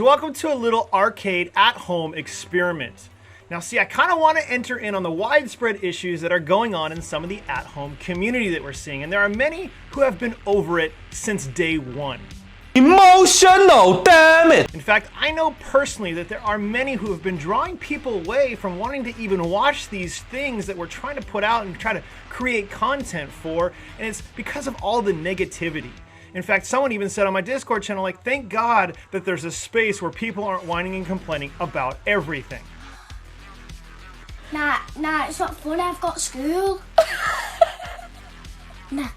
welcome to a little arcade at-home experiment. Now see, I kind of want to enter in on the widespread issues that are going on in some of the at-home community that we're seeing, and there are many who have been over it since day one. Emotional, damn it! In fact, I know personally that there are many who have been drawing people away from wanting to even watch these things that we're trying to put out and try to create content for, and it's because of all the negativity. In fact, someone even said on my Discord channel, like, thank God that there's a space where people aren't whining and complaining about everything. Nah, it's not funny, I've got school. Nah,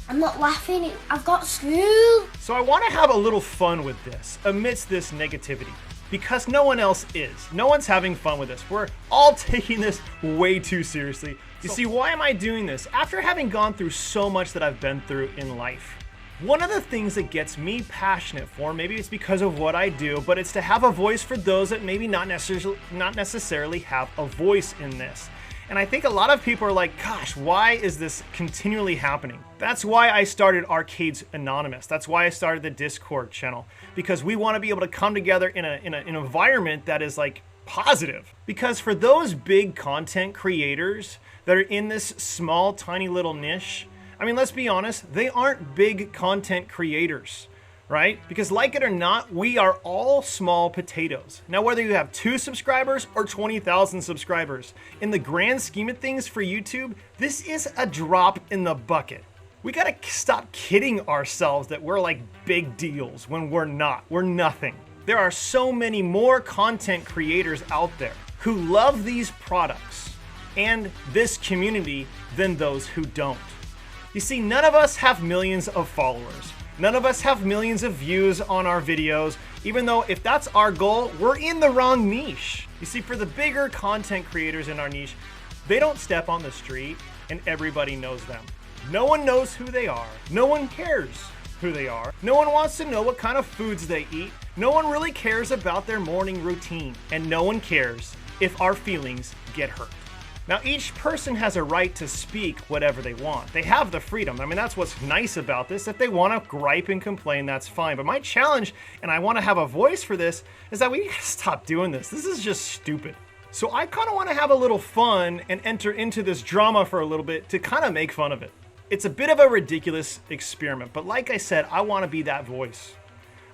I'm not laughing, I've got school. So I want to have a little fun with this, amidst this negativity, because no one else is. No one's having fun with this. We're all taking this way too seriously. You see, why am I doing this? After having gone through so much that I've been through in life, one of the things that gets me passionate for, maybe it's because of what I do, but it's to have a voice for those that maybe not necessarily have a voice in this. And I think a lot of people are like, gosh, why is this continually happening? That's why I started Arcades Anonymous. That's why I started the Discord channel, because we want to be able to come together in an environment that is like positive. Because for those big content creators that are in this small, tiny little niche, I mean, let's be honest, they aren't big content creators, right? Because like it or not, we are all small potatoes. Now, whether you have 2 subscribers or 20,000 subscribers, in the grand scheme of things for YouTube, this is a drop in the bucket. We gotta stop kidding ourselves that we're like big deals when we're not. We're nothing. There are so many more content creators out there who love these products and this community than those who don't. You see, none of us have millions of followers. None of us have millions of views on our videos, even though if that's our goal, we're in the wrong niche. You see, for the bigger content creators in our niche, they don't step on the street and everybody knows them. No one knows who they are. No one cares who they are. No one wants to know what kind of foods they eat. No one really cares about their morning routine. And no one cares if our feelings get hurt. Now, each person has a right to speak whatever they want. They have the freedom. I mean, that's what's nice about this. If they want to gripe and complain, that's fine. But my challenge, and I want to have a voice for this, is that we need to stop doing this. This is just stupid. So I kind of want to have a little fun and enter into this drama for a little bit to kind of make fun of it. It's a bit of a ridiculous experiment, but like I said, I want to be that voice.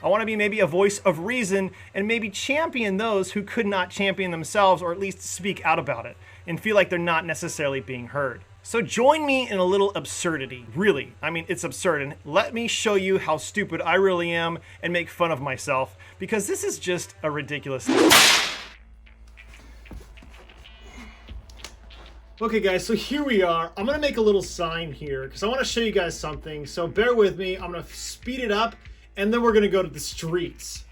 I want to be maybe a voice of reason and maybe champion those who could not champion themselves, or at least speak out about it and feel like they're not necessarily being heard. So join me in a little absurdity. Really, I mean, it's absurd, and let me show you how stupid I really am and make fun of myself, because this is just a ridiculous thing. Okay guys, so here we are. I'm gonna make a little sign here because I want to show you guys something, so bear with me. I'm gonna speed it up and then we're gonna go to the streets.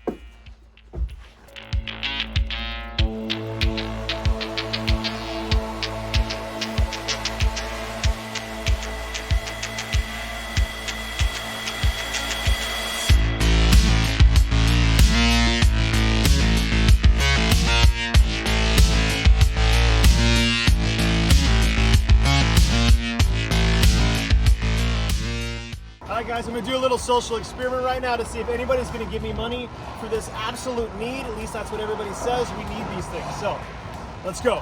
Alright guys, I'm going to do a little social experiment right now to see if anybody's going to give me money for this absolute need. At least that's what everybody says. We need these things. So, let's go.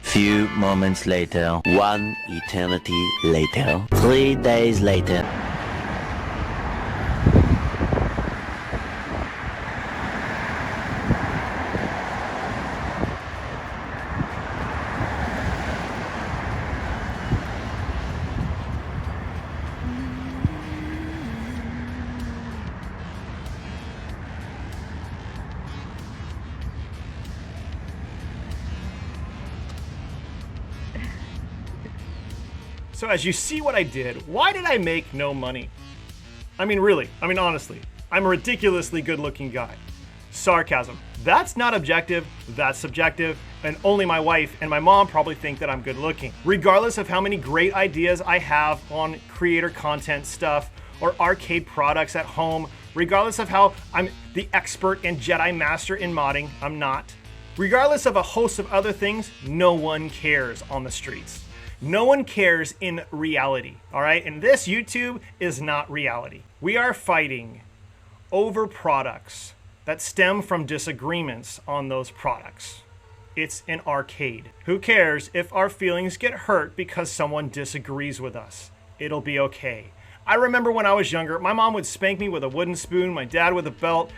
Few moments later, 1 eternity later, 3 days later. So as you see what I did, why did I make no money? I mean, really, honestly, I'm a ridiculously good-looking guy. Sarcasm. That's not objective, that's subjective, and only my wife and my mom probably think that I'm good-looking. Regardless of how many great ideas I have on creator content stuff or arcade products at home Regardless of how I'm the expert and Jedi master in modding, I'm not. Regardless of a host of other things, no one cares on the streets. No one cares in reality, all right? And this YouTube is not reality. We are fighting over products that stem from disagreements on those products. It's an arcade. Who cares if our feelings get hurt because someone disagrees with us? It'll be okay. I remember when I was younger, my mom would spank me with a wooden spoon, my dad with a belt.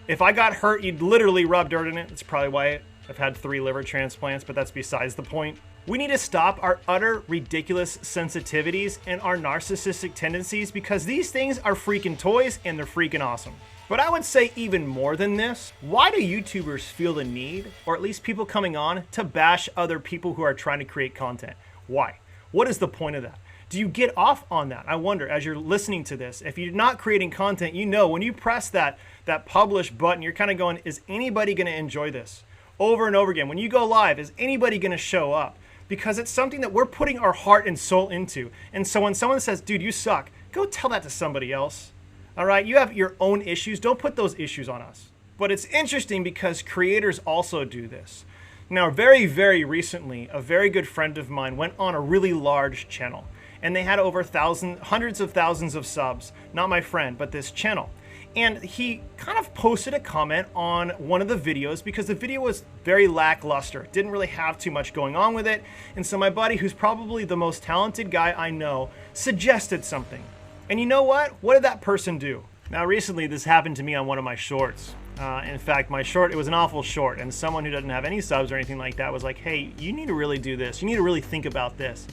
If I got hurt, you'd literally rub dirt in it. That's probably why I've had 3 liver transplants, but that's besides the point. We need to stop our utter ridiculous sensitivities and our narcissistic tendencies because these things are freaking toys and they're freaking awesome. But I would say even more than this, why do YouTubers feel the need, or at least people coming on, to bash other people who are trying to create content? Why? What is the point of that? Do you get off on that? I wonder, as you're listening to this, if you're not creating content, you know when you press that publish button, you're kind of going, is anybody going to enjoy this? Over and over again. When you go live, is anybody going to show up? Because it's something that we're putting our heart and soul into. And so when someone says, dude, you suck, go tell that to somebody else. All right, you have your own issues. Don't put those issues on us. But it's interesting because creators also do this. Now, very, very recently, a very good friend of mine went on a really large channel. And they had over hundreds of thousands of subs. Not my friend, but this channel. And he kind of posted a comment on one of the videos because the video was very lackluster. Didn't really have too much going on with it. And so my buddy, who's probably the most talented guy I know, suggested something. And you know what? What did that person do? Now recently this happened to me on one of my shorts. In fact, my short, it was an awful short, and someone who doesn't have any subs or anything like that was like, hey, you need to really do this. You need to really think about this.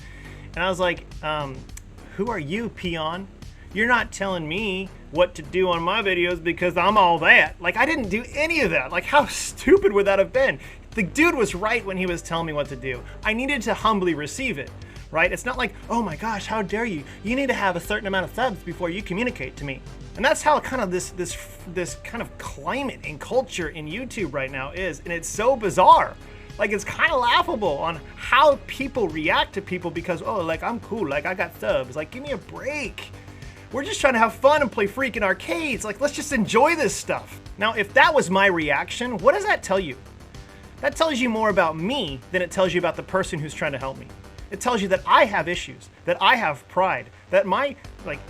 And I was like, who are you, peon? You're not telling me what to do on my videos because I'm all that. Like, I didn't do any of that. Like, how stupid would that have been? The dude was right when he was telling me what to do. I needed to humbly receive it, right? It's not like, oh my gosh, how dare you? You need to have a certain amount of subs before you communicate to me. And that's how kind of this kind of climate and culture in YouTube right now is. And it's so bizarre. Like, it's kind of laughable on how people react to people because, oh, like, I'm cool. Like, I got subs. Like, give me a break. We're just trying to have fun and play freaking arcades. Like, let's just enjoy this stuff. Now, if that was my reaction, what does that tell you? That tells you more about me than it tells you about the person who's trying to help me. It tells you that I have issues, that I have pride, that my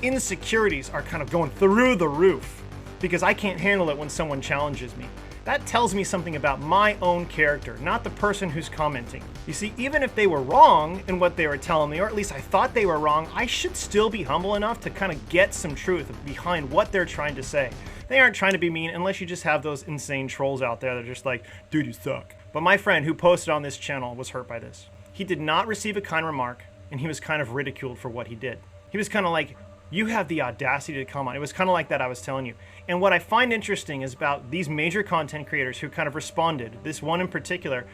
insecurities are kind of going through the roof because I can't handle it when someone challenges me. That tells me something about my own character, not the person who's commenting. You see, even if they were wrong in what they were telling me, or at least I thought they were wrong, I should still be humble enough to kind of get some truth behind what they're trying to say. They aren't trying to be mean unless you just have those insane trolls out there that are just like, dude, you suck. But my friend who posted on this channel was hurt by this. He did not receive a kind remark, and he was kind of ridiculed for what he did. He was kind of like, you have the audacity to come on. It was kind of like that I was telling you. And what I find interesting is about these major content creators who kind of responded, this one in particular,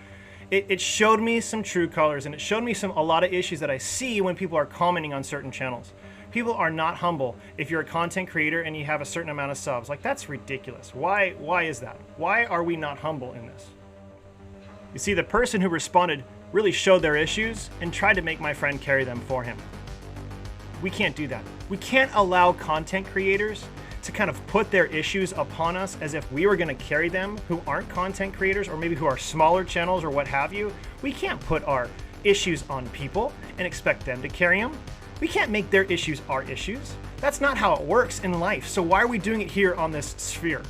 it showed me some true colors, and it showed me a lot of issues that I see when people are commenting on certain channels. People are not humble if you're a content creator and you have a certain amount of subs. Like, that's ridiculous. Why is that? Why are we not humble in this? You see, the person who responded really showed their issues and tried to make my friend carry them for him. We can't do that. We can't allow content creators to kind of put their issues upon us as if we were going to carry them who aren't content creators or maybe who are smaller channels or what have you. We can't put our issues on people and expect them to carry them. We can't make their issues our issues. That's not how it works in life. So why are we doing it here on this sphere?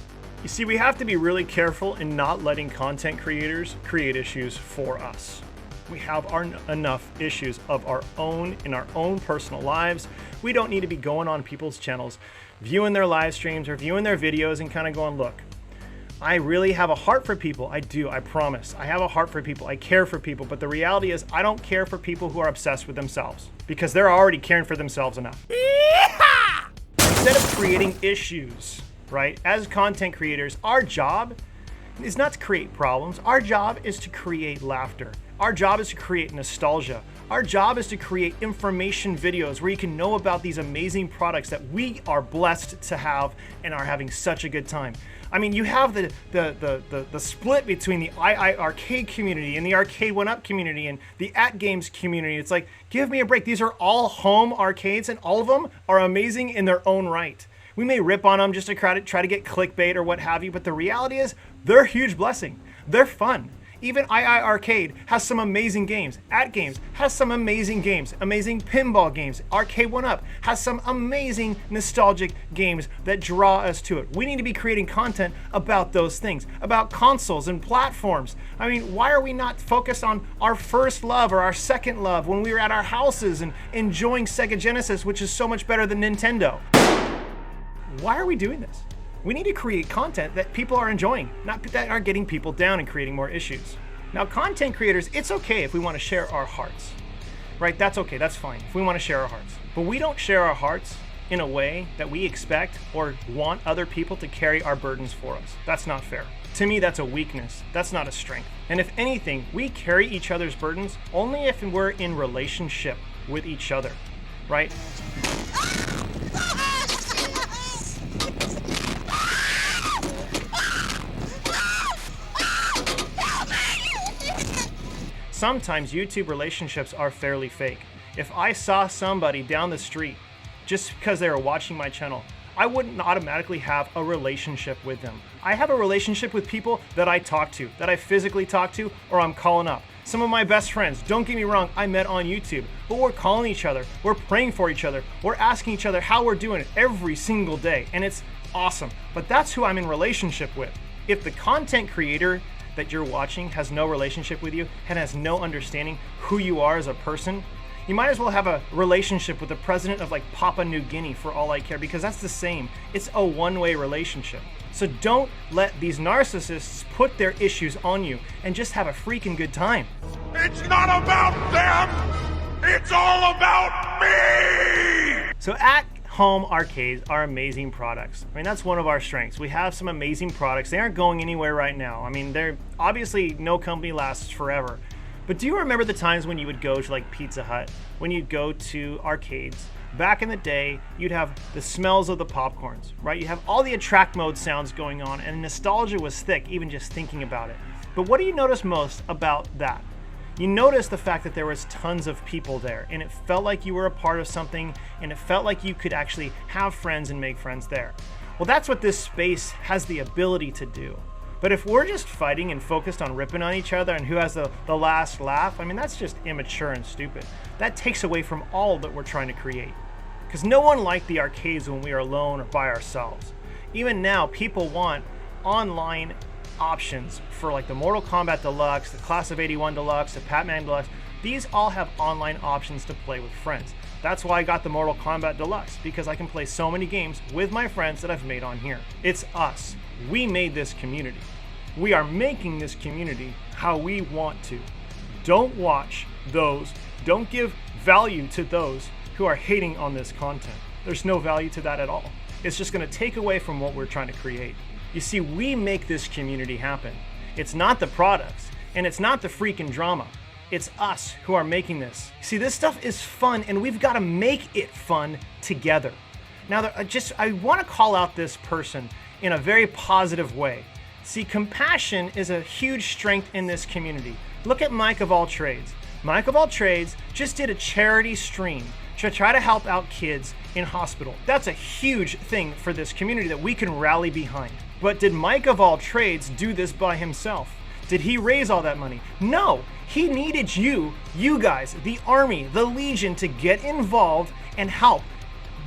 You see, we have to be really careful in not letting content creators create issues for us. We have enough issues of our own in our own personal lives. We don't need to be going on people's channels, viewing their live streams or viewing their videos and kind of going, look, I really have a heart for people. I do, I promise. I have a heart for people. I care for people. But the reality is I don't care for people who are obsessed with themselves because they're already caring for themselves enough. Yeehaw! Instead of creating issues, right? As content creators, our job is not to create problems. Our job is to create laughter. Our job is to create nostalgia. Our job is to create information videos where you can know about these amazing products that we are blessed to have and are having such a good time. I mean, you have the split between the arcade community and the arcade one-up community and the @games community. It's like, give me a break. These are all home arcades and all of them are amazing in their own right. We may rip on them just to try to get clickbait or what have you, but the reality is they're a huge blessing. They're fun. Even II Arcade has some amazing games. At Games has some amazing games, amazing pinball games. Arcade 1UP has some amazing nostalgic games that draw us to it. We need to be creating content about those things, about consoles and platforms. I mean, why are we not focused on our first love or our second love when we were at our houses and enjoying Sega Genesis, which is so much better than Nintendo? Why are we doing this? We need to create content that people are enjoying, not that are getting people down and creating more issues. Now, content creators, it's okay if we want to share our hearts, right? That's okay, that's fine, if we want to share our hearts. But we don't share our hearts in a way that we expect or want other people to carry our burdens for us. That's not fair. To me, that's a weakness. That's not a strength. And if anything, we carry each other's burdens only if we're in relationship with each other, right? Sometimes YouTube relationships are fairly fake. If I saw somebody down the street just because they were watching my channel, I wouldn't automatically have a relationship with them. I have a relationship with people that I talk to, that I physically talk to, or I'm calling up. Some of my best friends, don't get me wrong, I met on YouTube, but we're calling each other, we're praying for each other, we're asking each other how we're doing every single day, and it's awesome. But that's who I'm in relationship with. If the content creator that you're watching has no relationship with you and has no understanding who you are as a person, you might as well have a relationship with the president of like Papua New Guinea for all I care, because that's the same. It's a one-way relationship. So don't let these narcissists put their issues on you and just have a freaking good time. It's not about them, it's all about me! So at home arcades are amazing products. I mean, that's one of our strengths. We have some amazing products. They aren't going anywhere right now. I mean, they're obviously, no company lasts forever. But do you remember the times when you would go to like Pizza Hut, when you'd go to arcades? Back in the day, you'd have the smells of the popcorns, right? You have all the attract mode sounds going on, and nostalgia was thick, even just thinking about it. But what do you notice most about that? You notice the fact that there was tons of people there, and it felt like you were a part of something, and it felt like you could actually have friends and make friends there. Well, that's what this space has the ability to do. But if we're just fighting and focused on ripping on each other and who has the last laugh, I mean, that's just immature and stupid. That takes away from all that we're trying to create. Because no one liked the arcades when we were alone or by ourselves. Even now, people want online options for like the Mortal Kombat Deluxe, the Class of 81 Deluxe, the Pac-Man Deluxe. These all have online options to play with friends. That's why I got the Mortal Kombat Deluxe, because I can play so many games with my friends that I've made on here. It's us. We made this community. We are making this community how we want to. Don't watch those, don't give value to those who are hating on this content. There's no value to that at all. It's just going to take away from what we're trying to create. You see, we make this community happen. It's not the products, and it's not the freaking drama. It's us who are making this. See, this stuff is fun, and we've got to make it fun together. Now, I want to call out this person in a very positive way. See, compassion is a huge strength in this community. Look at Mike of All Trades. Mike of All Trades just did a charity stream to try to help out kids in hospital. That's a huge thing for this community that we can rally behind. But did Mike of All Trades do this by himself? Did he raise all that money? No, he needed you guys, the Army, the Legion, to get involved and help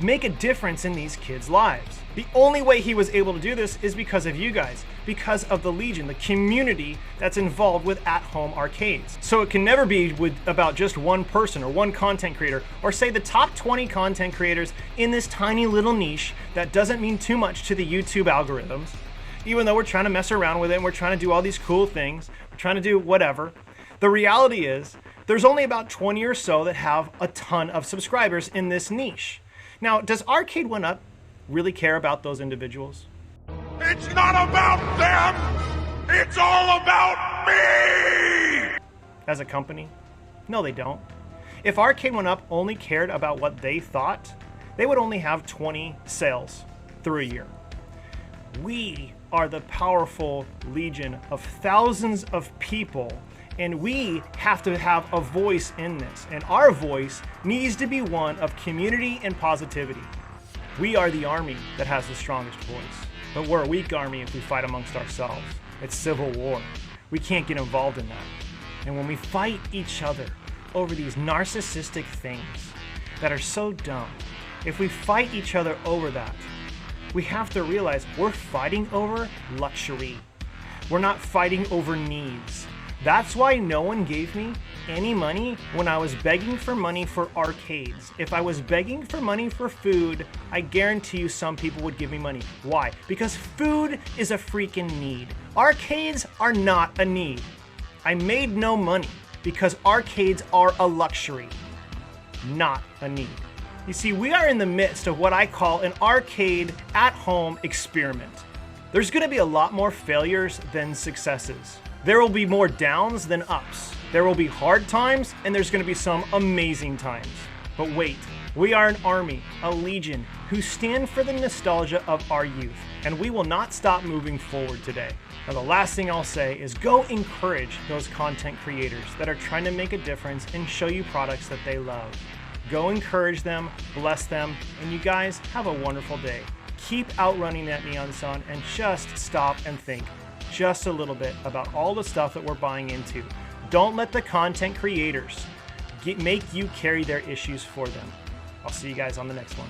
make a difference in these kids' lives. The only way he was able to do this is because of you guys, because of the Legion, the community that's involved with at-home arcades. So it can never be about just one person or one content creator, or say the top 20 content creators in this tiny little niche that doesn't mean too much to the YouTube algorithms. Even though we're trying to mess around with it and we're trying to do all these cool things, we're trying to do whatever. The reality is there's only about 20 or so that have a ton of subscribers in this niche. Now, does Arcade 1UP really care about those individuals? It's not about them, it's all about me! As a company? No, they don't. If Arcade 1UP only cared about what they thought, they would only have 20 sales through a year. We are the powerful legion of thousands of people, and we have to have a voice in this, and our voice needs to be one of community and positivity. We are the army that has the strongest voice. But we're a weak army if we fight amongst ourselves. It's civil war. We can't get involved in that. And when we fight each other over these narcissistic things that are so dumb, if we fight each other over that, we have to realize we're fighting over luxury. We're not fighting over needs. That's why no one gave me any money when I was begging for money for arcades. If I was begging for money for food, I guarantee you some people would give me money. Why? Because food is a freaking need. Arcades are not a need. I made no money because arcades are a luxury, not a need. You see, we are in the midst of what I call an arcade at-home experiment. There's going to be a lot more failures than successes. There will be more downs than ups. There will be hard times, and there's going to be some amazing times. But wait, we are an army, a legion, who stand for the nostalgia of our youth, and we will not stop moving forward today. Now, the last thing I'll say is go encourage those content creators that are trying to make a difference and show you products that they love. Go encourage them, bless them, and you guys have a wonderful day. Keep outrunning that neon sun and just stop and think just a little bit about all the stuff that we're buying into. Don't let the content creators make you carry their issues for them. I'll see you guys on the next one.